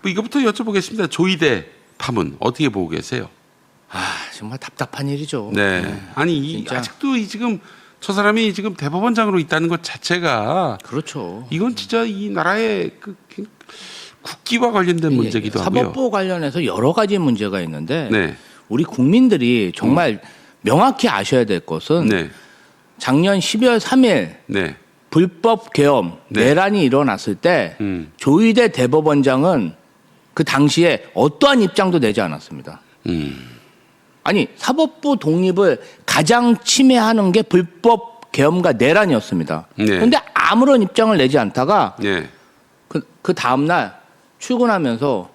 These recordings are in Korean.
뭐 이것부터 여쭤보겠습니다. 조이대 파문 어떻게 보고 계세요? 정말 답답한 일이죠. 네. 아니 진짜. 아직도 지금 저 사람이 지금 대법원장으로 있다는 것 자체가 그렇죠. 이건 진짜 이 나라의 그 국기와 관련된 문제기도 하고요. 사법부 관련해서 여러 가지 문제가 있는데 네. 우리 국민들이 정말 명확히 아셔야 될 것은 네. 작년 12월 3일 네. 불법 계엄 네. 내란이 일어났을 때 음. 조희대 대법원장은 그 당시에 어떠한 입장도 내지 않았습니다. 아니 사법부 독립을 가장 침해하는 게 불법 계엄과 내란이었습니다. 네. 그런데 아무런 입장을 내지 않다가 네. 그 다음날 출근하면서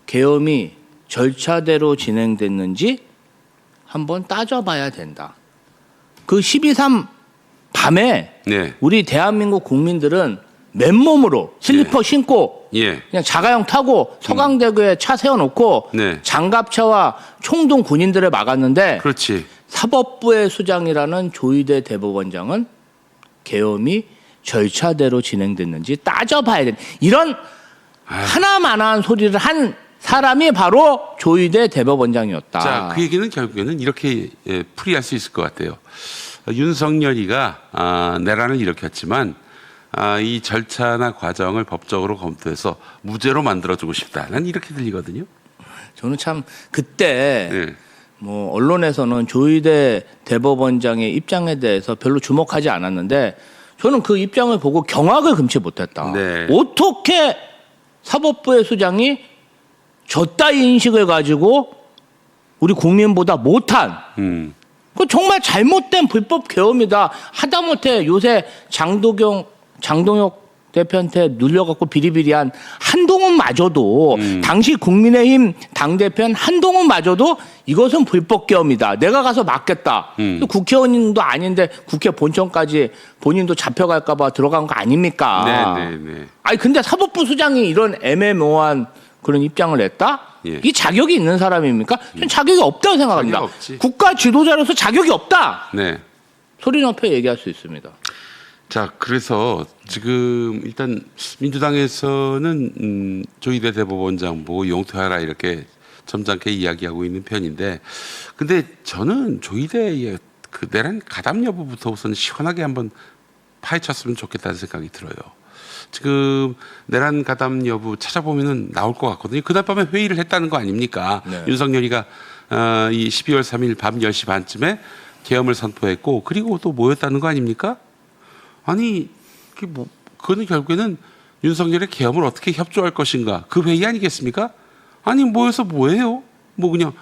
계엄이 절차대로 진행됐는지 한번 따져봐야 된다. 그 12.3 밤에 네. 우리 대한민국 국민들은 맨몸으로 슬리퍼 신고 예. 그냥 자가용 타고 서강대교에 차 세워놓고 네. 장갑차와 총동 군인들을 막았는데 그렇지. 사법부의 수장이라는 조희대 대법원장은 계엄이 절차대로 진행됐는지 따져봐야 된다. 이런 하나만한 소리를 한 사람이 바로 조희대 대법원장이었다. 자, 그 얘기는 결국에는 이렇게 풀이할 수 있을 것 같아요. 윤석열이가 내란을 일으켰지만 이 절차나 과정을 법적으로 검토해서 무죄로 만들어주고 싶다. 난 이렇게 들리거든요. 저는 참 그때 네. 뭐 언론에서는 조희대 대법원장의 입장에 대해서 별로 주목하지 않았는데 저는 그 입장을 보고 경악을 금치 못했다. 네. 어떻게 사법부의 수장이 저 따위 인식을 가지고 우리 국민보다 못한 그 정말 잘못된 불법 계엄이다. 하다못해 요새 장동혁 대표한테 눌려갖고 비리비리한 한동훈마저도 당시 국민의힘 당대표는 한동훈마저도 이것은 불법 계엄이다. 내가 가서 막겠다. 국회의원도 아닌데 국회 본청까지 본인도 잡혀갈까봐 들어간 거 아닙니까? 네. 아니 근데 사법부 수장이 이런 애매모호한 그런 입장을 냈다? 예. 이 자격이 있는 사람입니까? 저는 자격이 없다고 생각합니다. 자격 없지. 국가 지도자로서 자격이 없다. 네. 소리 높여 얘기할 수 있습니다. 자, 그래서 지금 일단 민주당에서는 조희대 대법원장 보고 용퇴하라 이렇게 점잖게 이야기하고 있는 편인데, 근데 저는 조희대의 그 내란 가담 여부부터 우선 시원하게 한번 파헤쳤으면 좋겠다는 생각이 들어요. 지금 내란 가담 여부 찾아보면은 나올 것 같거든요. 그날 밤에 회의를 했다는 거 아닙니까? 네. 윤석열이가 이 12월 3일 밤 10시 반쯤에 계엄을 선포했고, 그리고 또 모였다는 거 아닙니까? 아니, 그거는 결국에는 윤석열의 계엄을 어떻게 협조할 것인가, 그 회의 아니겠습니까? 아니, 모여서 뭐해요? 그냥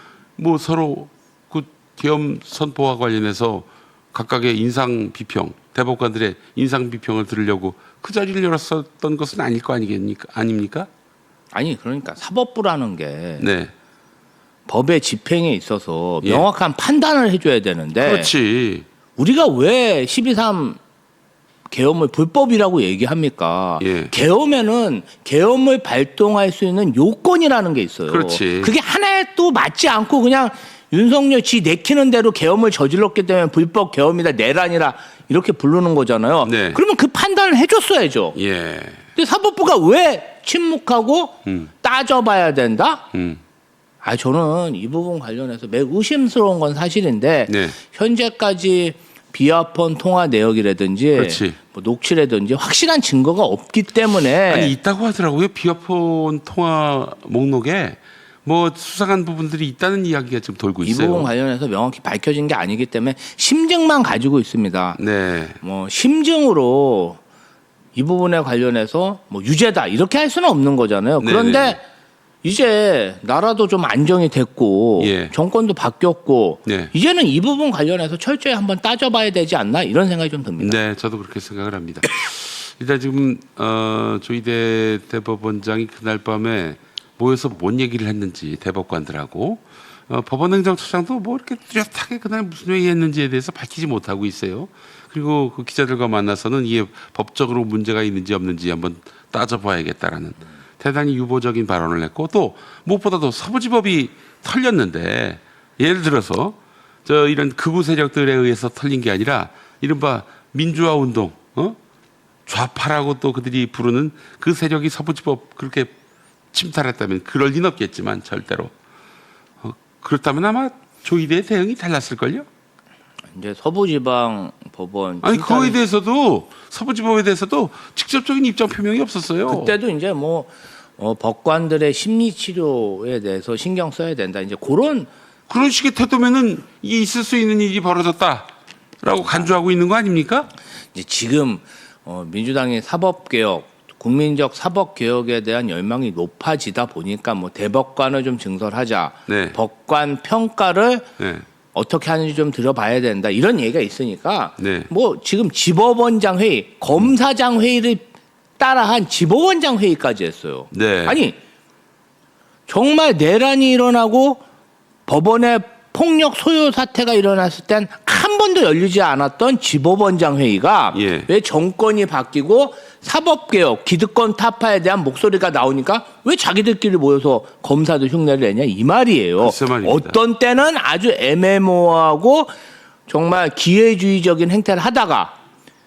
서로 그 계엄 선포와 관련해서 각각의 인상 비평, 대법관들의 인상 비평을 들으려고 그 자리를 열었었던 것은 아닐 거 아닙니까? 아니 그러니까 사법부라는 게 네. 법의 집행에 있어서 예. 명확한 판단을 해줘야 되는데 그렇지. 우리가 왜 12.3 계엄을 불법이라고 얘기합니까? 예. 계엄에는 계엄을 발동할 수 있는 요건이라는 게 있어요. 그렇지. 그게 하나에도 맞지 않고 그냥 윤석열 지 내키는 대로 계엄을 저질렀기 때문에 불법 계엄이다 내란이라 이렇게 부르는 거잖아요. 네. 그러면 그 판단을 해줬어야죠. 예. 근데 사법부가 왜 침묵하고 따져봐야 된다? 저는 이 부분 관련해서 매우 의심스러운 건 사실인데 네. 현재까지 비화폰 통화 내역이라든지 그렇지. 뭐 녹취라든지 확실한 증거가 없기 때문에 아니, 있다고 하더라고요. 비화폰 통화 목록에 수상한 부분들이 있다는 이야기가 지금 돌고 이 있어요. 부분 관련해서 명확히 밝혀진 게 아니기 때문에 심증만 가지고 있습니다. 네. 심증으로 이 부분에 관련해서 유죄다 이렇게 할 수는 없는 거잖아요. 그런데 네네. 이제 나라도 좀 안정이 됐고 예. 정권도 바뀌었고 네. 이제는 이 부분 관련해서 철저히 한번 따져봐야 되지 않나 이런 생각이 좀 듭니다. 네, 저도 그렇게 생각을 합니다. 일단 지금 조희대 대법원장이 그날 밤에 모여서 뭔 얘기를 했는지 대법관들하고 법원행정처장도 이렇게 뚜렷하게 그날 무슨 회의했는지에 대해서 밝히지 못하고 있어요. 그리고 그 기자들과 만나서는 이게 법적으로 문제가 있는지 없는지 한번 따져봐야겠다라는 대단히 유보적인 발언을 했고, 또 무엇보다도 서부지법이 털렸는데, 예를 들어서 이런 극우 세력들에 의해서 털린 게 아니라 이른바 민주화 운동, 좌파라고 또 그들이 부르는 그 세력이 서부지법 그렇게 침탈했다면 그럴 리는 없겠지만 절대로 그렇다면 아마 조이대의 대응이 달랐을걸요. 이제 서부지방법원 아니 그거에 대해서도 서부지법에 대해서도 직접적인 입장 표명이 없었어요. 그때도 이제 뭐 법관들의 심리 치료에 대해서 신경 써야 된다. 이제 그런 식의 태도면은 이게 있을 수 있는 일이 벌어졌다라고 간주하고 있는 거 아닙니까? 이제 지금 민주당의 사법개혁, 국민적 사법개혁에 대한 열망이 높아지다 보니까 뭐 대법관을 좀 증설하자, 네. 법관 평가를 네. 어떻게 하는지 좀 들어봐야 된다 이런 얘기가 있으니까 네. 뭐 지금 지법원장 회의, 검사장 회의를 따라한 지법원장 회의까지 했어요. 네. 아니 정말 내란이 일어나고 법원에 폭력 소요 사태가 일어났을 땐 한 번도 열리지 않았던 지법원장 회의가 예. 왜 정권이 바뀌고 사법개혁, 기득권 타파에 대한 목소리가 나오니까 왜 자기들끼리 모여서 검사도 흉내를 내냐 이 말이에요. 글쎄 말입니다. 어떤 때는 아주 애매모호하고 정말 기회주의적인 행태를 하다가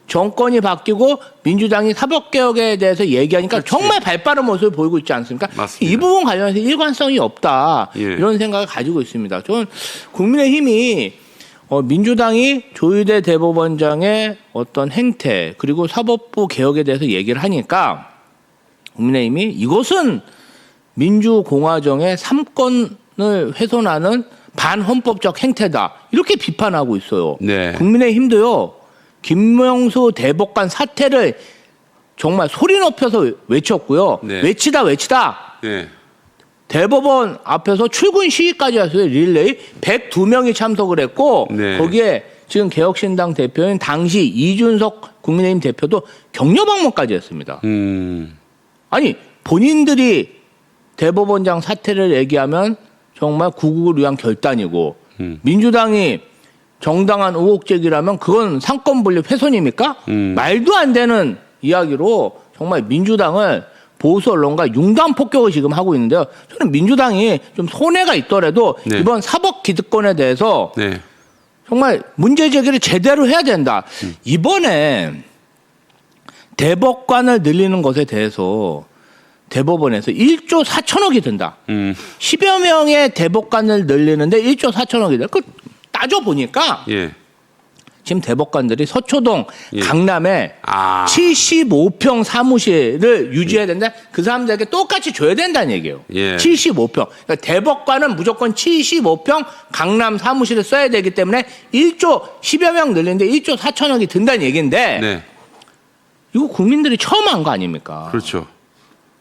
정권이 바뀌고 민주당이 사법개혁에 대해서 얘기하니까 그렇지. 정말 발빠른 모습을 보이고 있지 않습니까? 맞습니다. 이 부분 관련해서 일관성이 없다. 예. 이런 생각을 가지고 있습니다. 저는 국민의힘이 민주당이 조희대 대법원장의 어떤 행태 그리고 사법부 개혁에 대해서 얘기를 하니까 국민의힘이 이것은 민주공화정의 삼권을 훼손하는 반헌법적 행태다. 이렇게 비판하고 있어요. 네. 국민의힘도요. 김명수 대법관 사태를 정말 소리 높여서 외쳤고요. 네. 외치다 네. 대법원 앞에서 출근 시위까지 했어요. 릴레이 102명이 참석을 했고 네. 거기에 지금 개혁신당 대표인 당시 이준석 국민의힘 대표도 격려 방문까지 했습니다. 아니 본인들이 대법원장 사태를 얘기하면 정말 구국을 위한 결단이고 민주당이 정당한 의혹 제기라면 그건 상권 분립 훼손입니까? 말도 안 되는 이야기로 정말 민주당을 보수 언론과 융단 폭격을 지금 하고 있는데요. 저는 민주당이 좀 손해가 있더라도 네. 이번 사법 기득권에 대해서 네. 정말 문제 제기를 제대로 해야 된다. 이번에 대법관을 늘리는 것에 대해서 대법원에서 1조 4천억이 든다. 10여 명의 대법관을 늘리는데 1조 4천억이 든다. 그 따져보니까 예. 지금 대법관들이 서초동 예. 강남에 75평 사무실을 유지해야 된다. 그 사람들에게 똑같이 줘야 된다는 얘기예요. 예. 75평. 그러니까 대법관은 무조건 75평 강남 사무실을 써야 되기 때문에 1조 10여 명 늘리는데 1조 4천억이 든다는 얘기인데 네. 이거 국민들이 처음 한 거 아닙니까? 그렇죠.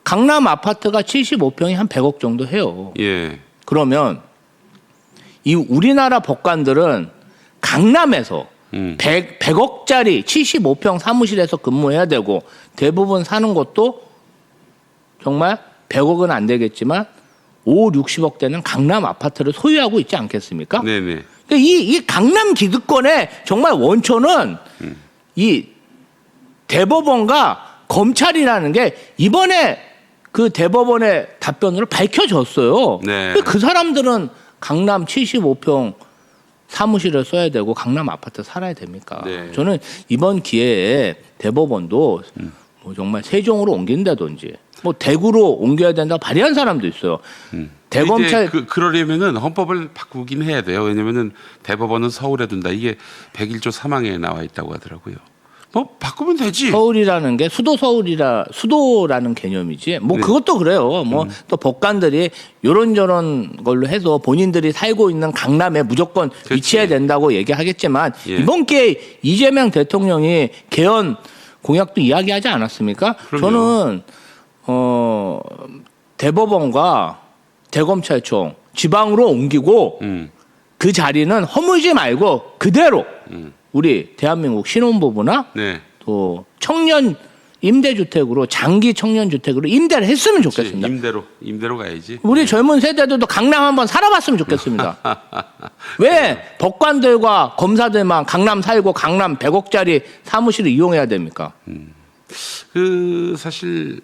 강남 아파트가 75평이 한 100억 정도 해요. 예. 그러면 이 우리나라 법관들은 강남에서 100억짜리 75평 사무실에서 근무해야 되고 대부분 사는 곳도 정말 100억은 안 되겠지만 5, 60억 대는 강남 아파트를 소유하고 있지 않겠습니까? 네네. 그러니까 이 강남 기득권의 정말 원천은 이 대법원과 검찰이라는 게 이번에 그 대법원의 답변으로 밝혀졌어요. 네. 그 사람들은 강남 75평 사무실을 써야 되고 강남 아파트 살아야 됩니까? 네. 저는 이번 기회에 대법원도 뭐 정말 세종으로 옮긴다든지 뭐 대구로 옮겨야 된다 발의한 사람도 있어요. 대검찰 그러려면은 헌법을 바꾸긴 해야 돼요. 왜냐면은 대법원은 서울에 둔다. 이게 101조 3항에 나와 있다고 하더라고요. 뭐 바꾸면 되지. 서울이라는 게 수도라는 개념이지. 뭐 네. 그것도 그래요. 뭐 또 법관들이 요런저런 걸로 해서 본인들이 살고 있는 강남에 무조건 그렇지. 위치해야 된다고 얘기하겠지만 예. 이번 기회에 이재명 대통령이 개헌 공약도 이야기하지 않았습니까? 그럼요. 저는 대법원과 대검찰청 지방으로 옮기고 그 자리는 허물지 말고 그대로 우리 대한민국 신혼부부나 네. 또 청년 임대주택으로 장기 청년주택으로 임대를 했으면 그렇지. 좋겠습니다. 임대로 가야지. 우리 젊은 세대들도 강남 한번 살아봤으면 좋겠습니다. 왜 법관들과 검사들만 강남 살고 강남 100억짜리 사무실을 이용해야 됩니까? 사실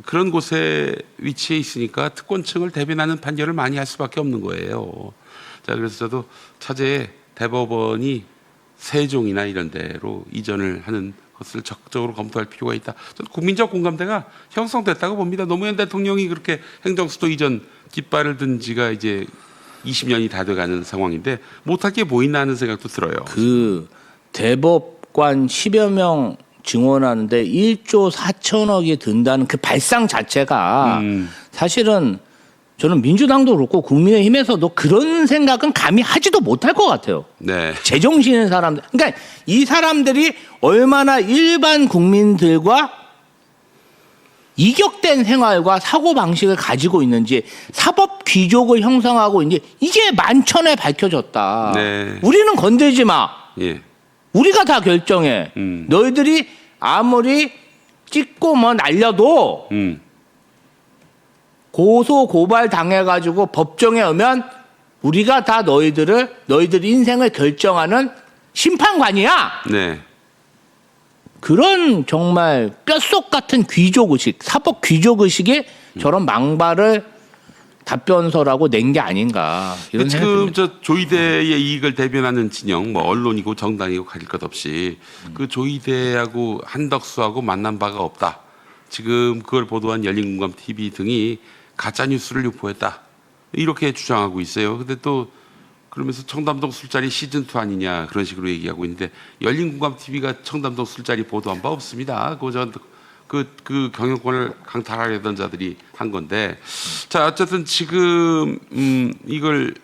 그런 곳에 위치해 있으니까 특권층을 대변하는 판결을 많이 할 수밖에 없는 거예요. 자, 그래서 저도 차제에 대법원이 세종이나 이런 데로 이전을 하는 것을 적극적으로 검토할 필요가 있다. 저는 국민적 공감대가 형성됐다고 봅니다. 노무현 대통령이 그렇게 행정수도 이전 깃발을 든 지가 이제 20년이 다 돼가는 상황인데 못할 게 뭐 있나 하는 생각도 들어요. 그 대법관 10여 명 증원하는데 1조 4천억이 든다는 그 발상 자체가 사실은 저는 민주당도 그렇고 국민의힘에서도 그런 생각은 감히 하지도 못할 것 같아요. 네. 제정신 있는 사람들. 그러니까 이 사람들이 얼마나 일반 국민들과 이격된 생활과 사고 방식을 가지고 있는지 사법 귀족을 형성하고 있는지 이게 만천에 밝혀졌다. 네. 우리는 건들지 마. 예. 우리가 다 결정해. 너희들이 아무리 찍고 뭐 날려도 고소 고발 당해가지고 법정에 오면 우리가 다 너희들 인생을 결정하는 심판관이야. 네. 그런 정말 뼛속 같은 귀족의식, 사법 귀족의식에 저런 망발을 답변서라고 낸 게 아닌가 이런 생각이 지금 듭니다. 저 조이대의 이익을 대변하는 진영, 뭐 언론이고 정당이고 가릴 것 없이 그 조이대하고 한덕수하고 만난 바가 없다. 지금 그걸 보도한 열린공감 TV 등이 가짜 뉴스를 유포했다. 이렇게 주장하고 있어요. 근데 또 그러면서 청담동 술자리 시즌 2 아니냐 그런 식으로 얘기하고 있는데 열린공감 TV가 청담동 술자리 보도한 바 없습니다. 그 경영권을 강탈하려던 자들이 한 건데 자 어쨌든 지금 이걸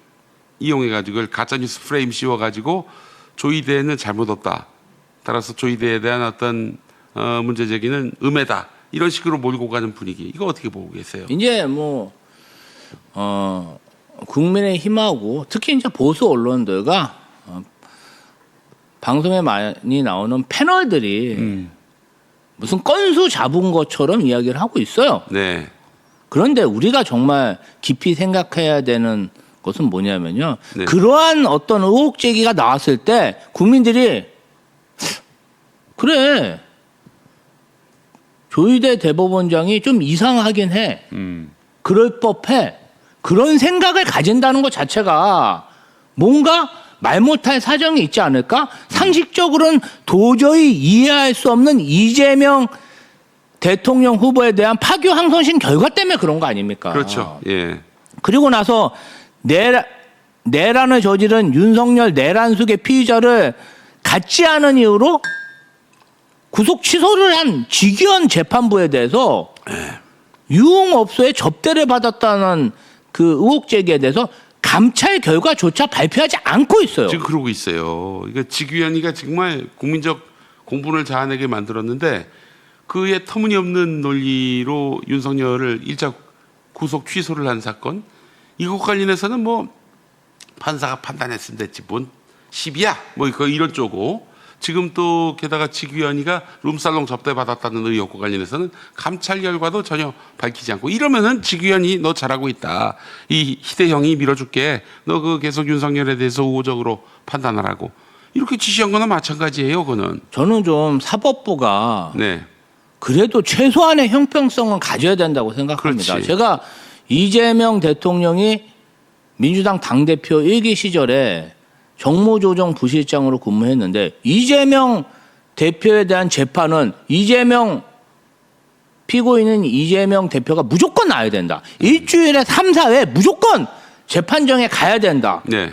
이용해 가지고 가짜 뉴스 프레임 씌워 가지고 조이대는 잘못 없다. 따라서 조이대에 대한 어떤 문제 제기는 음해다. 이런 식으로 몰고 가는 분위기. 이거 어떻게 보고 계세요? 이제 뭐 국민의힘하고 특히 이제 보수 언론들과 방송에 많이 나오는 패널들이 무슨 건수 잡은 것처럼 이야기를 하고 있어요. 네. 그런데 우리가 정말 깊이 생각해야 되는 것은 뭐냐면요. 네. 그러한 어떤 의혹 제기가 나왔을 때 국민들이 그래 조희대 대법원장이 좀 이상하긴 해. 그럴 법해. 그런 생각을 가진다는 것 자체가 뭔가 말 못할 사정이 있지 않을까? 상식적으로는 도저히 이해할 수 없는 이재명 대통령 후보에 대한 파교항선심 결과 때문에 그런 거 아닙니까? 그렇죠. 예. 그리고 나서 내란을 저지른 윤석열 내란숙의 피의자를 갖지 않은 이유로 구속 취소를 한 직위원 재판부에 대해서 유흥업소에 접대를 받았다는 그 의혹 제기에 대해서 감찰 결과조차 발표하지 않고 있어요. 지금 그러고 있어요. 이거 직위원회가 정말 국민적 공분을 자아내게 만들었는데 그의 터무니없는 논리로 윤석열을 일자 구속 취소를 한 사건 이것 관련해서는 뭐 판사가 판단했으면 됐지 뭔 시비야 뭐 이런 쪽고 지금 또 게다가 직위원회가 룸살롱 접대 받았다는 의혹과 관련해서는 감찰 결과도 전혀 밝히지 않고 이러면은 직위원이 너 잘하고 있다. 이 희대형이 밀어줄게. 너 그 계속 윤석열에 대해서 우호적으로 판단하라고 이렇게 지시한 거나 마찬가지예요. 그거는. 저는 좀 사법부가 네. 그래도 최소한의 형평성은 가져야 된다고 생각합니다. 그렇지. 제가 이재명 대통령이 민주당 당대표 1기 시절에 정무조정 부실장으로 근무했는데 이재명 대표에 대한 재판은 피고인은 이재명 대표가 무조건 나야 된다. 일주일에 3, 4회 무조건 재판정에 가야 된다. 네.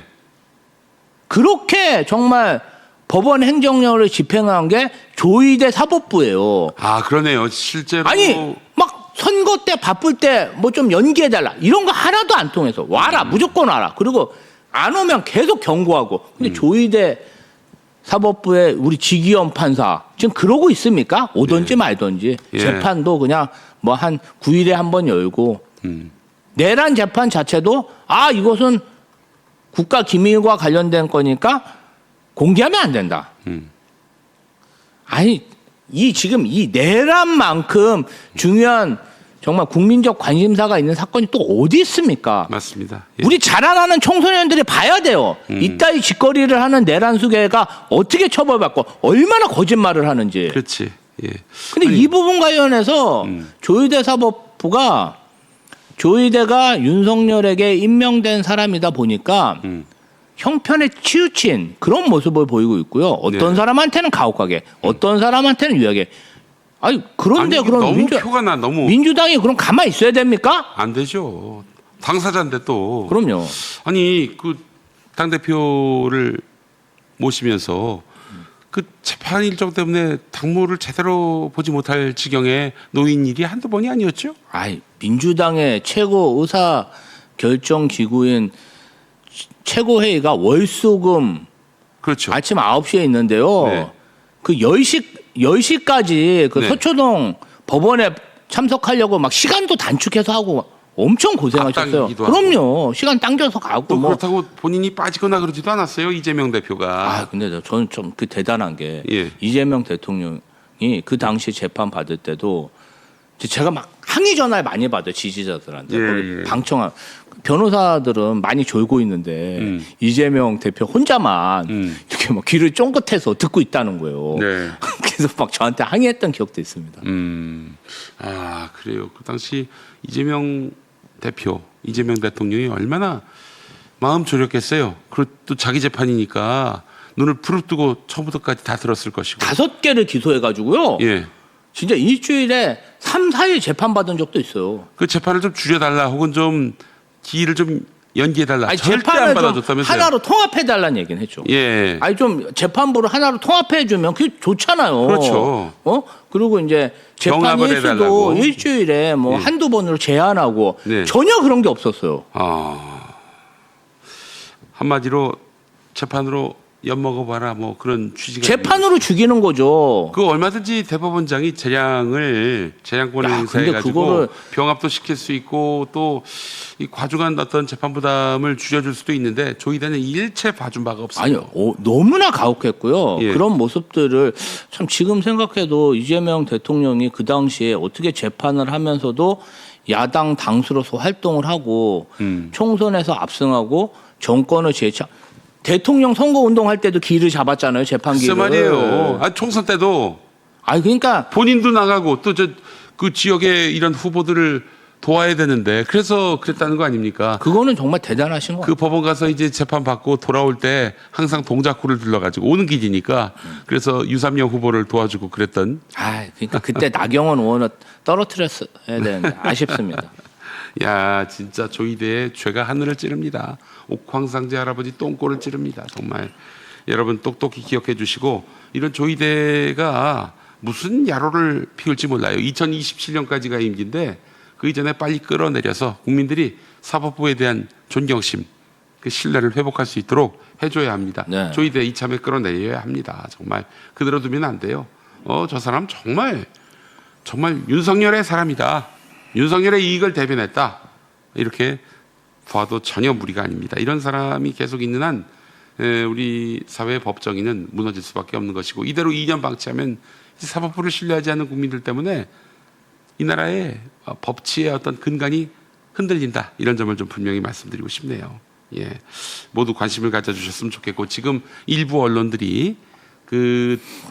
그렇게 정말 법원 행정력을 집행한 게 조희대 사법부예요. 아 그러네요. 실제로 아니 막 선거 때 바쁠 때 뭐 좀 연기해달라 이런 거 하나도 안 통해서 와라 무조건 와라. 그리고 안 오면 계속 경고하고. 근데 조희대 사법부의 우리 직위원 판사 지금 그러고 있습니까? 오든지 말든지 예. 재판도 그냥 뭐 한 9일에 한 번 열고 내란 재판 자체도 이것은 국가 기밀과 관련된 거니까 공개하면 안 된다. 아니 지금 이 내란만큼 중요한 정말 국민적 관심사가 있는 사건이 또 어디 있습니까? 맞습니다. 예. 우리 자라나는 청소년들이 봐야 돼요. 이따위 짓거리를 하는 내란 수괴가 어떻게 처벌받고 얼마나 거짓말을 하는지. 그렇지. 예. 근데 이 부분 관련해서 조희대 사법부가 조희대가 윤석열에게 임명된 사람이다 보니까 형편에 치우친 그런 모습을 보이고 있고요. 어떤 네. 사람한테는 가혹하게, 어떤 사람한테는 유하게. 아니 그런데 아니, 그럼 너무 표가 나 너무 민주당이 그럼 가만히 있어야 됩니까? 안 되죠. 당사자인데 또. 그럼요. 아니 그 당 대표를 모시면서 그 재판 일정 때문에 당무를 제대로 보지 못할 지경에 놓인 일이 한두 번이 아니었죠? 아이 민주당의 최고 의사 결정 기구인 최고회의가 월수금 그렇죠. 아침 9시에 있는데요. 네. 그 10시까지 그 네. 서초동 법원에 참석하려고 막 시간도 단축해서 하고 엄청 고생하셨어요. 앞당기기도 하고. 그럼요. 시간 당겨서 가고 또 뭐. 그렇다고 본인이 빠지거나 그러지도 않았어요. 이재명 대표가. 아, 근데 저는 좀 그 대단한 게 예. 이재명 대통령이 그 당시 재판 받을 때도 제가 막 항의 전화를 많이 받아요. 지지자들한테. 예, 거기 예. 방청한 변호사들은 많이 졸고 있는데 이재명 대표 혼자만 이렇게 막 귀를 쫑긋해서 듣고 있다는 거예요. 네. 그래서 막 저한테 항의했던 기억도 있습니다. 아 그래요. 그 당시 이재명 대통령이 얼마나 마음 졸였겠어요. 그리고 또 자기 재판이니까 눈을 부릅뜨고 처음부터까지 다 들었을 것이고. 5개를 기소해가지고요. 예. 진짜 일주일에 3, 4일 재판 받은 적도 있어요. 그 재판을 좀 줄여달라 혹은 좀 기일을 좀 연기해달라. 아니, 절대 안 재판을 좀 받아줬다면서요. 하나로 통합해달라는 얘기는 했죠. 예. 아니 좀 재판부를 하나로 통합해주면 그게 좋잖아요. 그렇죠. 그리고 이제 재판 병합을 일수도 해달라고. 일주일에 뭐 예. 한두 번으로 제한하고 네. 전혀 그런 게 없었어요. 한마디로 재판으로 엿먹어봐라 뭐 그런 취지가. 재판으로 죽이는 거죠. 그 얼마든지 대법원장이 재량권을 야, 행사해가지고 근데 그거를- 병합도 시킬 수 있고 또 이 과중한 어떤 재판 부담을 줄여줄 수도 있는데 조이대는 일체 봐준 바가 없어요. 아니요, 너무나 가혹했고요. 예. 그런 모습들을 참 지금 생각해도 이재명 대통령이 그 당시에 어떻게 재판을 하면서도 야당 당수로서 활동을 하고 총선에서 압승하고 정권을 재창. 대통령 선거 운동할 때도 기를 잡았잖아요, 재판 글쎄 기를. 말이에요. 총선 때도 아니 그러니까 본인도 나가고 또 그 지역의 이런 후보들을 도와야 되는데 그래서 그랬다는 거 아닙니까? 그거는 정말 대단하신 거 그 같아요. 법원 가서 이제 재판 받고 돌아올 때 항상 동작구를 둘러가지고 오는 길이니까 그래서 유삼영 후보를 도와주고 그랬던. 아, 그러니까 그때 나경원 의원을 떨어뜨렸어야 되는데 아쉽습니다. 야 진짜 조이대의 죄가 하늘을 찌릅니다. 옥황상제 할아버지 똥꼬를 찌릅니다. 정말 여러분 똑똑히 기억해 주시고 이런 조이대가 무슨 야로를 피울지 몰라요. 2027년까지가 임기인데 그 이전에 빨리 끌어내려서 국민들이 사법부에 대한 존경심, 그 신뢰를 회복할 수 있도록 해줘야 합니다. 네. 조이대 이참에 끌어내려야 합니다. 정말 그대로 두면 안 돼요. 저 사람 정말 윤석열의 사람이다. 윤석열의 이익을 대변했다. 이렇게 봐도 전혀 무리가 아닙니다. 이런 사람이 계속 있는 한 우리 사회 법정의는 무너질 수밖에 없는 것이고 이대로 2년 방치하면 사법부를 신뢰하지 않는 국민들 때문에 이 나라의 법치의 어떤 근간이 흔들린다. 이런 점을 좀 분명히 말씀드리고 싶네요. 예, 모두 관심을 가져주셨으면 좋겠고 지금 일부 언론들이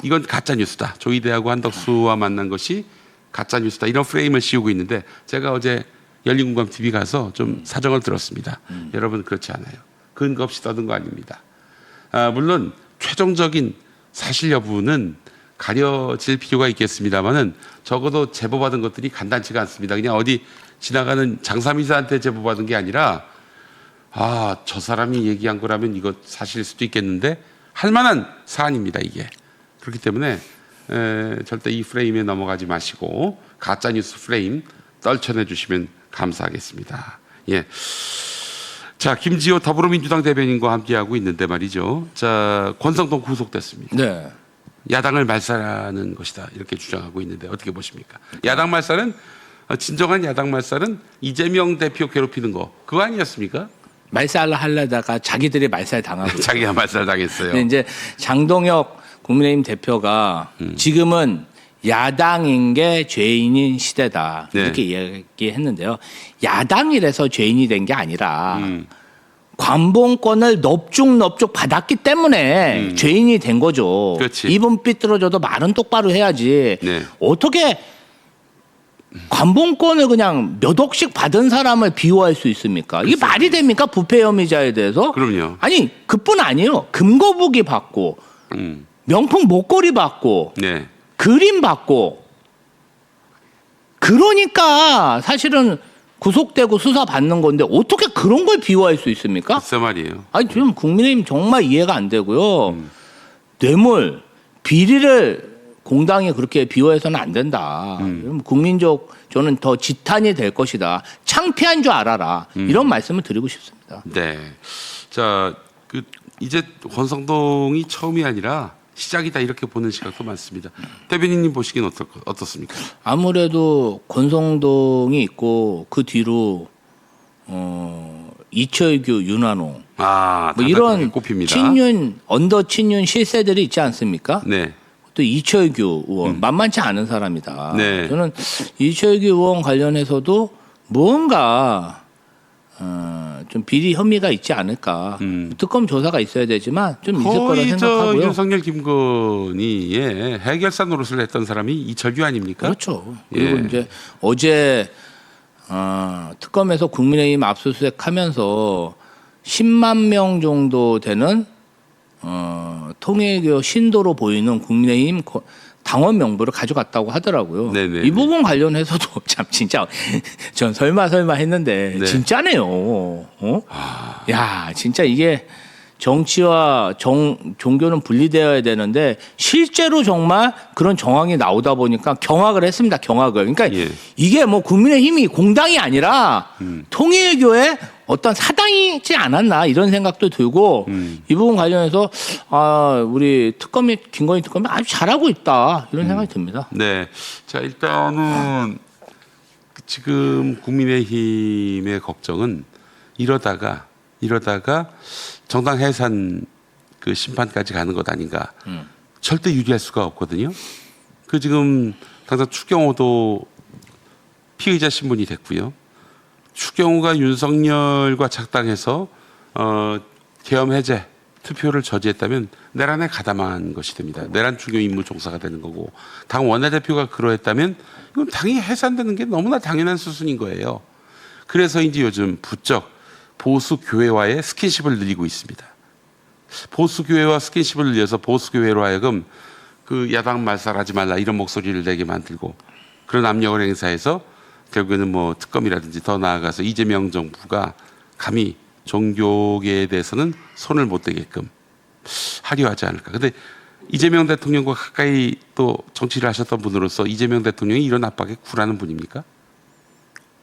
이건 가짜 뉴스다. 조이대하고 한덕수와 만난 것이 가짜 뉴스다. 이런 프레임을 씌우고 있는데 제가 어제 열린공감 TV 가서 좀 사정을 들었습니다. 여러분 그렇지 않아요. 근거 없이 떠든 거 아닙니다. 물론 최종적인 사실 여부는 가려질 필요가 있겠습니다만은 적어도 제보받은 것들이 간단치가 않습니다. 그냥 어디 지나가는 장사미사한테 제보받은 게 아니라 저 사람이 얘기한 거라면 이거 사실일 수도 있겠는데 할 만한 사안입니다. 이게. 그렇기 때문에 절대 이 프레임에 넘어가지 마시고 가짜뉴스 프레임 떨쳐내 주시면 감사하겠습니다. 예. 자, 김지호 더불어민주당 대변인과 함께하고 있는데 말이죠. 자, 권성동 구속됐습니다. 네. 야당을 말살하는 것이다 이렇게 주장하고 있는데 어떻게 보십니까? 야당 말살은 진정한 야당 말살은 이재명 대표 괴롭히는 거 그거 아니었습니까? 말살을 하려다가 자기들이 말살 당하고 자기가 말살 당했어요. 근데 이제 장동혁 국민의힘 대표가 지금은 야당인 게 죄인인 시대다 네. 이렇게 얘기했는데요. 야당이라서 죄인이 된 게 아니라 관봉권을 넙죽 받았기 때문에 죄인이 된 거죠. 그렇지. 입은 삐뚤어져도 말은 똑바로 해야지. 네. 어떻게 관봉권을 그냥 몇 억씩 받은 사람을 비호할 수 있습니까? 이게 말이 됩니까? 부패 혐의자에 대해서? 그럼요. 아니 그뿐 아니에요. 금거북이 받고 명품 목걸이 받고 네. 그림 받고 그러니까 사실은 구속되고 수사 받는 건데 어떻게 그런 걸 비호할 수 있습니까? 글쎄 말이에요. 아니 지금 국민의힘 정말 이해가 안 되고요. 뇌물 비리를 공당이 그렇게 비호해서는 안 된다. 국민적 저는 더 지탄이 될 것이다. 창피한 줄 알아라. 이런 말씀을 드리고 싶습니다. 네. 자, 그 이제 권성동이 처음이 아니라 시작이다 이렇게 보는 시각도 많습니다. 대변인님 보시기엔 어떻습니까? 아무래도 권성동이 있고 그 뒤로 이철규, 윤한홍 뭐 이런 꼽힙니다. 친윤 언더 친윤 실세들이 있지 않습니까? 네. 또 이철규 의원 만만치 않은 사람이다. 네. 저는 이철규 의원 관련해서도 무언가 좀 비리 혐의가 있지 않을까. 특검 조사가 있어야 되지만 좀 있을 거라 거의 생각하고요. 윤석열 김건희의 해결사 노릇을 했던 사람이 이철규 아닙니까? 그렇죠. 그리고 예. 이제 어제 특검에서 국민의힘 압수수색하면서 10만 명 정도 되는 통일교 신도로 보이는 국민의힘 당원 명부를 가져갔다고 하더라고요. 네네. 이 부분 관련해서도 참 진짜 전 설마 했는데 네. 진짜네요. 야 진짜 이게 정치와 종교는 분리되어야 되는데 실제로 정말 그런 정황이 나오다 보니까 경악을 했습니다. 경악을. 그러니까 예. 이게 뭐 국민의힘이 공당이 아니라 통일교의 어떤 사당이지 않았나 이런 생각도 들고 이 부분 관련해서 우리 특검이 김건희 특검이 아주 잘하고 있다 이런 생각이 듭니다. 네. 자, 일단은 지금 국민의힘의 걱정은 이러다가 정당 해산 그 심판까지 가는 것 아닌가. 절대 유리할 수가 없거든요. 그 지금 당장 추경호도 피의자 신분이 됐고요. 추경호가 윤석열과 작당해서 계엄 해제 투표를 저지했다면 내란에 가담한 것이 됩니다. 내란 추경 임무 종사가 되는 거고 당 원내대표가 그러했다면 이건 당이 해산되는 게 너무나 당연한 수순인 거예요. 그래서인지 요즘 부쩍 보수 교회와의 스킨십을 늘리고 있습니다. 보수 교회와 스킨십을 늘려서 보수 교회로 하여금 그 야당 말살하지 말라 이런 목소리를 내게 만들고 그런 압력을 행사해서 결국에는 뭐 특검이라든지 더 나아가서 이재명 정부가 감히 종교계에 대해서는 손을 못 대게끔 하려 하지 않을까. 근데 이재명 대통령과 가까이 또 정치를 하셨던 분으로서 이재명 대통령이 이런 압박에 굴하는 분입니까?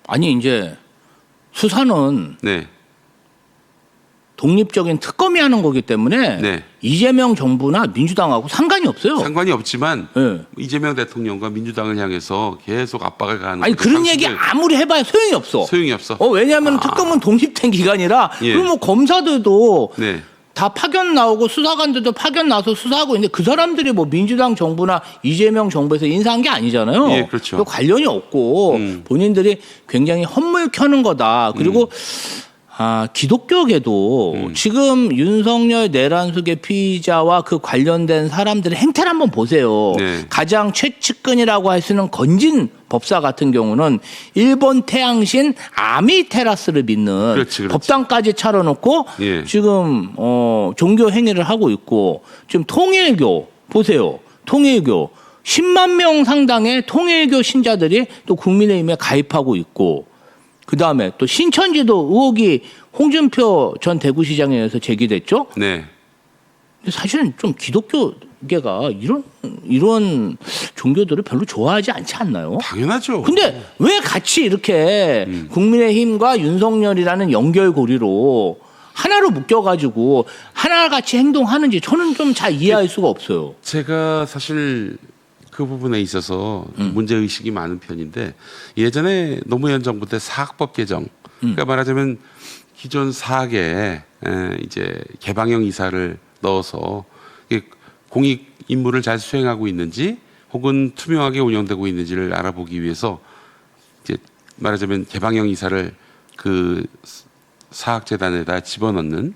아니 이제 수사는 네. 독립적인 특검이 하는 거기 때문에 네. 이재명 정부나 민주당하고 상관이 없어요. 상관이 없지만 네. 이재명 대통령과 민주당을 향해서 계속 압박을 가하는 아니 거죠. 그런 얘기 아무리 해봐야 소용이 없어. 소용이 없어. 왜냐하면 특검은 독립된 기관이라 예. 그럼 뭐 검사들도 네. 다 파견 나오고 수사관들도 파견 나서 수사하고 있는데 그 사람들이 뭐 민주당 정부나 이재명 정부에서 인사한 게 아니잖아요. 예, 그렇죠. 그 관련이 없고 본인들이 굉장히 헛물 켜는 거다. 그리고 기독교계도 지금 윤석열 내란숙의 피의자와 그 관련된 사람들의 행태를 한번 보세요. 네. 가장 최측근이라고 할 수 있는 건진 법사 같은 경우는 일본 태양신 아미테라스를 믿는 그렇지. 법당까지 차려놓고 예. 지금 종교 행위를 하고 있고 지금 통일교 보세요. 통일교 10만 명 상당의 통일교 신자들이 또 국민의힘에 가입하고 있고 그다음에 또 신천지도 의혹이 홍준표 전 대구시장에 의해서 제기됐죠. 네. 근데 사실은 좀 기독교계가 이런 종교들을 별로 좋아하지 않지 않나요? 당연하죠. 근데 왜 같이 이렇게 국민의힘과 윤석열이라는 연결고리로 하나로 묶여가지고 하나같이 행동하는지 저는 좀 잘 이해할 수가 없어요. 제가 사실 그 부분에 있어서 문제 의식이 많은 편인데 예전에 노무현 정부 때 사학법 개정, 그러니까 말하자면 기존 사학에 이제 개방형 이사를 넣어서 공익 임무를 잘 수행하고 있는지 혹은 투명하게 운영되고 있는지를 알아보기 위해서 이제 말하자면 개방형 이사를 그 사학재단에다 집어넣는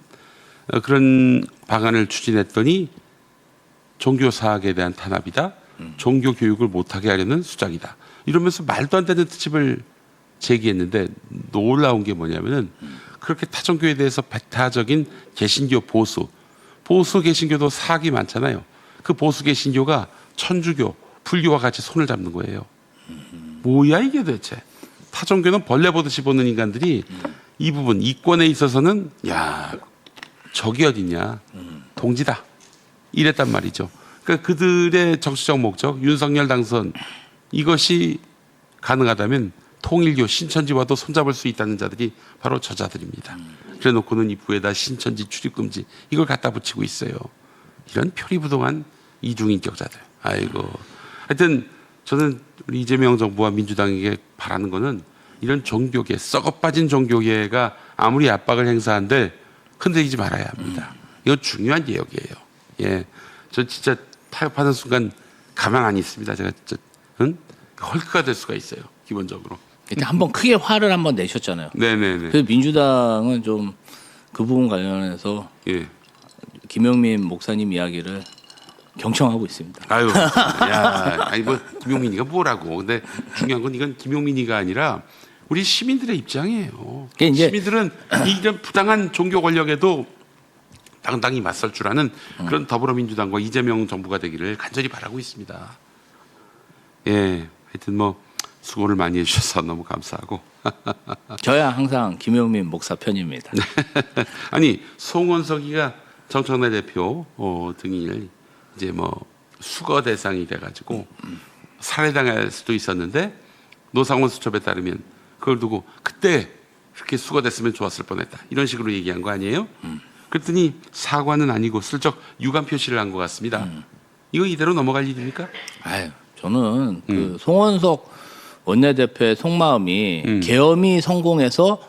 그런 방안을 추진했더니 종교 사학에 대한 탄압이다. 종교 교육을 못하게 하려는 수작이다. 이러면서 말도 안 되는 특집을 제기했는데 놀라운 게 뭐냐면은 그렇게 타종교에 대해서 배타적인 개신교 보수 개신교도 사학이 많잖아요. 그 보수 개신교가 천주교, 불교와 같이 손을 잡는 거예요. 뭐야 이게 도대체. 타종교는 벌레 보듯이 보는 인간들이 이 부분 이권에 있어서는 야 적이 어딨냐 동지다 이랬단 말이죠. 그러니까 그들의 정치적 목적 윤석열 당선 이것이 가능하다면 통일교 신천지와도 손잡을 수 있다는 자들이 바로 저자들입니다. 그래놓고는 입구에다 신천지 출입금지 이걸 갖다 붙이고 있어요. 이런 표리부동한 이중인격자들. 아이고. 하여튼 저는 우리 이재명 정부와 민주당에게 바라는 거는 이런 종교계, 썩어빠진 종교계가 아무리 압박을 행사한들 흔들리지 말아야 합니다. 이거 중요한 개혁이에요. 예, 저 진짜 타협하는 순간 가만 안 있습니다. 제가 진짜 헐크가 될 수가 있어요. 기본적으로. 이때 한번 크게 화를 한번 내셨잖아요. 네네네. 그래서 민주당은 좀 그 부분 관련해서 예. 김용민 목사님 이야기를 경청하고 있습니다. 아유, 야, 아니 뭐 김용민이가 뭐라고? 근데 중요한 건 이건 김용민이가 아니라 우리 시민들의 입장이에요. 이제 시민들은 이런 부당한 종교 권력에도 당당히 맞설 줄 아는 그런 더불어민주당과 이재명 정부가 되기를 간절히 바라고 있습니다. 예, 하여튼 뭐 수고를 많이 해주셔서 너무 감사하고. 저야 항상 김용민 목사 편입니다. 아니 송원석이가 정청래 대표 등일 이제 뭐 수거 대상이 돼가지고 살해당할 수도 있었는데 노상원 수첩에 따르면 그걸 두고 그때 그렇게 수거됐으면 좋았을 뻔했다 이런 식으로 얘기한 거 아니에요? 그랬더니 사과는 아니고 슬쩍 유감 표시를 한 것 같습니다. 이거 이대로 넘어갈 일입니까? 아유, 저는 그 송원석 원내대표의 속마음이 계엄이 성공해서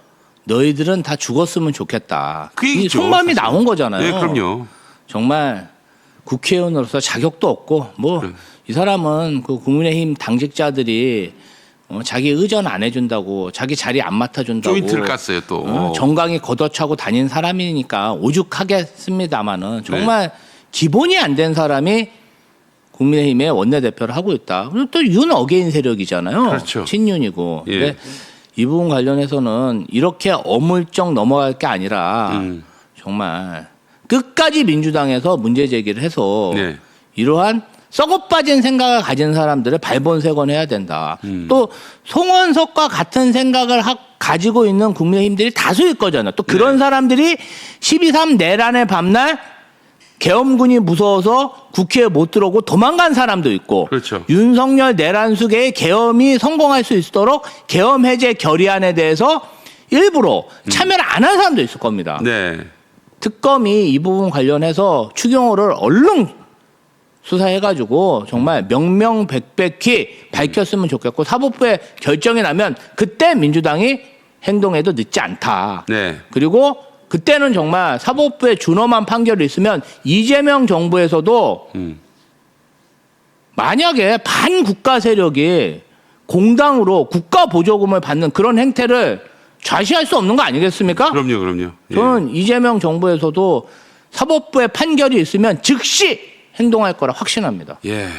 너희들은 다 죽었으면 좋겠다. 그 이 얘기죠, 속마음이 사실. 나온 거잖아요. 네, 그럼요. 정말 국회의원으로서 자격도 없고 뭐 그래. 이 사람은 그 국민의힘 당직자들이 자기 의전 안 해준다고 자기 자리 안 맡아준다고 조인트를 깠어요 또. 정강이 걷어차고 다닌 사람이니까 오죽하겠습니다마는 정말 기본이 안 된 사람이 국민의힘의 원내대표를 하고 있다. 그리고 또 윤 어게인 세력이잖아요. 그렇죠. 친윤이고. 예. 근데 이 부분 관련해서는 이렇게 어물쩍 넘어갈 게 아니라 정말 끝까지 민주당에서 문제 제기를 해서 네. 이러한 썩어빠진 생각을 가진 사람들을 발본색원해야 된다. 또 송원석과 같은 생각을 가지고 있는 국민의힘들이 다수일 거잖아요. 또 그런 사람들이 12.3 내란의 밤날 계엄군이 무서워서 국회에 못 들어오고 도망간 사람도 있고 그렇죠. 윤석열 내란 수계의 계엄이 성공할 수 있도록 계엄 해제 결의안에 대해서 일부러 참여를 안 한 사람도 있을 겁니다. 네. 특검이 이 부분 관련해서 추경호를 얼른 수사해가지고 정말 명명백백히 밝혔으면 좋겠고 사법부의 결정이 나면 그때 민주당이 행동해도 늦지 않다. 네. 그리고 그때는 정말 사법부의 준엄한 판결이 있으면 이재명 정부에서도 만약에 반국가 세력이 공당으로 국가 보조금을 받는 그런 행태를 좌시할 수 없는 거 아니겠습니까? 그럼요. 예. 저는 이재명 정부에서도 사법부의 판결이 있으면 즉시 행동할 거라 확신합니다. 예.